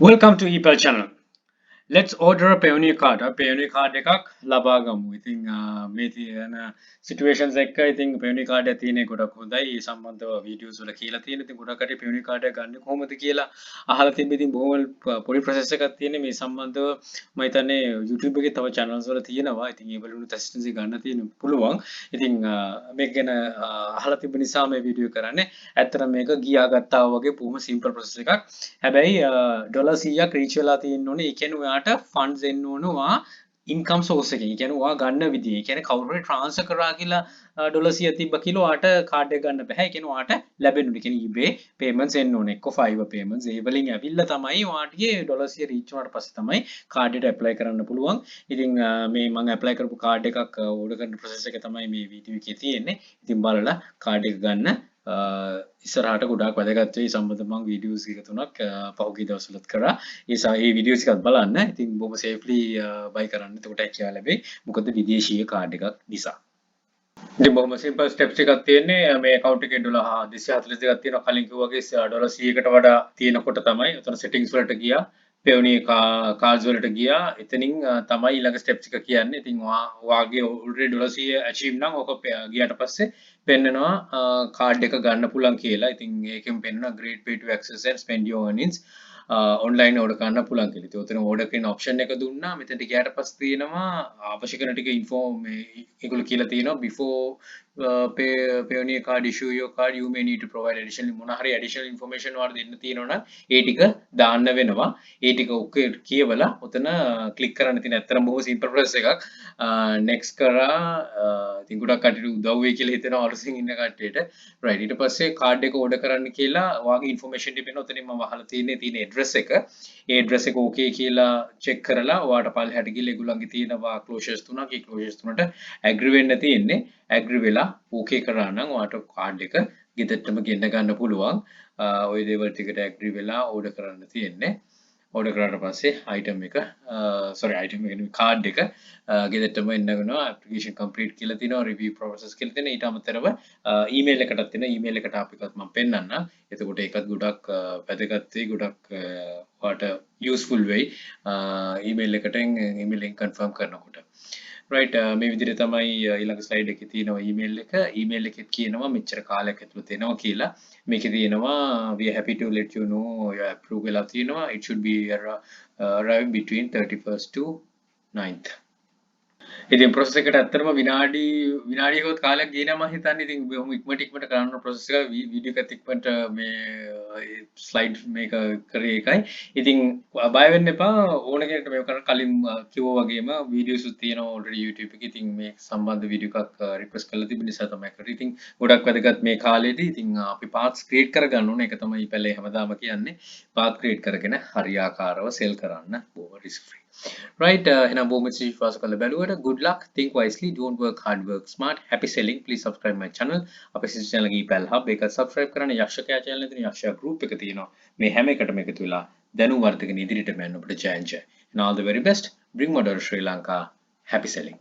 Welcome to ePal channel. Let's order a Payoneer card. A Payoneer card එකක් ලබා ගමු. ඉතින් මේ තියෙන situations එක ඉතින් Payoneer card එක තියෙන ගොඩක් හොඳයි. ඒ සම්බන්ධව videos වල කියලා තියෙන. ඉතින් ගොඩක් කටි Payoneer card එක ගන්න කොහොමද කියලා අහලා තිබ්බ. ඉතින් බොහොම පොඩි process එකක් තියෙන මේ සම්බන්ධව මම හිතන්නේ YouTube එකේ තව channels වල තියෙනවා. ඉතින් ඒ වලින් assistance ගන්න තියෙන පුළුවන්. ඉතින් මේක ගැන අහලා තිබ්බ නිසා මේ video කරන්නේ. ඇත්තටම මේක ගියා ගත්තා වගේ බොහොම simple process එකක්. හැබැයි $100ක් reach වෙලා තියෙන්න ඕනේ. ඒ කියන්නේ ඔයාට funds එන්න ඕනවා income source එකකින්. ඒ කියන්නේ ඔයා ගන්න විදිය. ඒ කියන්නේ කවුරු හරි transfer කරා කියලා $100 තිබ්බ කියලා ඔයාට card එක ගන්න බෑ. ඒ කියන්නේ ඔයාට ලැබෙන්න ඕනේ. ඒ කියන්නේ eBay payments එන්න ඕනේ. එක්ක Fiverr payments ඒ වලින් ඇවිල්ලා තමයි ඔයාටගේ $100 reach වුණාට පස්සේ තමයි card එකට apply කරන්න පුළුවන්. ඉතින් මේ මම apply කරපු card එකක් order කරන process එක තමයි මේ video එකේ තියෙන්නේ. ඉතින් බලලා card එක ගන්න ඉස්සරහට ගොඩාක් වැදගත් වෙයි සම්බන්ධ මම වීඩියෝස් එක තුනක් පහුගිය දවස්වලත් කරා. ඒ වීඩියෝස් එකත් බලන්න. ඉතින් බොහොම සේෆ්ලි බයි කරන්න. එතකොට හැකියාව ලැබෙයි. මොකද විදේශීය කාඩ් එකක් නිසා. ඉතින් බොහොම සිම්පල් ස්ටෙප්ස් එකක් තියෙන්නේ. මේ account එකේ $242ක් තියෙනවා. කලින් කිව්වා වගේ $100කට වඩා තියෙනකොට තමයි උතන settings වලට ගියා. Payoneer cards වලට ගියා. එතනින් තමයි ඊළඟ ස්ටෙප්ස් එක කියන්නේ. ඉතින් ඔයාගේ already $100 achieve නම් ඔක ගියාට පස්සේ පෙන්නනවා කාඩ් එක ගන්න පුළුවන් කියලා. ඉතින් ඒකෙන් පෙන්නනවා great way to access and spend your earnings online order කරන්න පුළුවන් කියලා. ඉතින් උතන order කරන option එක දුන්නා. මෙතනට ගියාට පස්සේ තියෙනවා අවශ්‍ය කරන ටික info මේ ඒගොල්ලෝ කියලා තියෙනවා before Payoneer card issue your card you may need to provide additional මොන හරි additional information වල දෙන්න තියෙනවා නම් ඒ ටික දාන්න වෙනවා. ඒ ටික ඔක්කොම කියවලා උතන ක්ලික් කරන්න තියෙන ඇත්තටම බොහොම simple process එකක්. next කරා ඉතින් ගොඩක් කට්ටියට උදව් වෙයි කියලා හිතනවා අලුතින් ඉන්න කට්ටියට. right ඊට පස්සේ card එක order කරන්න කියලා ඔයාගේ information ටික වෙන උතනින් මම අහලා තියෙන address එක. ඒ address එක okay කියලා check කරලා ඔයාට පල්ලෙහාට ගිහලා ඒගොල්ලන්ගේ තියෙනවා closures තුනක්. ඒ closures තුනට agree වෙන්න තියෙන්නේ. agree වෙලා okay කරා නම් ඔයාට card එක ගෙදරටම ගෙන්න ගන්න පුළුවන්. ওই දේවල් ටිකට agree වෙලා order කරන්න තියෙන්නේ. order කරාට පස්සේ item එක card එක ගෙදරටම එන්න වෙනවා. application complete කියලා තියෙනවා. review process කියලා තියෙනවා. ඊට අමතරව email එකටත් තියෙනවා. email එකට අපිකත් මම පෙන්නන්නම්. එතකොට ඒකත් ගොඩක් වැදගත් වෙයි. ගොඩක් ඔයාට useful වෙයි. email එකෙන් email එක confirm කරනකොට. right මේ විදිහට තමයි ඊළඟ slide එකේ තියෙනවා email එකේ කියනවා මෙච්චර කාලයක් ඇතුළත එනවා කියලා. මේකේ තියෙනවා we are happy to let you know your approve වෙලා තියෙනවා. it should be arrive between 31st to 9th. ඉතින් process එකට ඇත්තටම විනාඩියකවත් කාලයක් ගියේ නෑ මම හිතන්නේ. ඉතින් බොහොම ඉක්මනට කරන්න process එක වීඩියෝ එකත් ඉක්මනට මේ slide මේක කරේ එකයි. ඉතින් බය වෙන්න එපා. ඕන කෙනෙක්ට මේක කරන්න කලින් කිව්වා වගේම වීඩියෝස් තියෙනවා already YouTube එකේ. ඉතින් මේ සම්බන්ධ වීඩියෝ එකක් request කරලා තිබෙන නිසා තමයි කරේ. ඉතින් ගොඩක් වැදගත් මේ කාලේදී. ඉතින් අපි paths create කරගන්න ඕනේ. ඒක තමයි පැලේ හැමදාම කියන්නේ. path create කරගෙන හරියාකාරව sell කරන්න බොහොම risk free. right එහෙනම් බොහොම විශ්වාස කරලා බැලුවට good luck, think wisely, don't work hard, work smart, happy selling. Please subscribe my channel. අපේ සිස්ටම් channel එකේ ePal hub එක subscribe කරන්න. යක්ෂකයා channel එකේ තියෙන යක්ෂයා group එක තියෙනවා. මේ හැම එකටම එකතු වෙලා දැනුම් වර්ධකගෙන ඉදිරියට යන්න ඔබට ජය. And all the very best. Bring model Sri Lanka. Happy selling.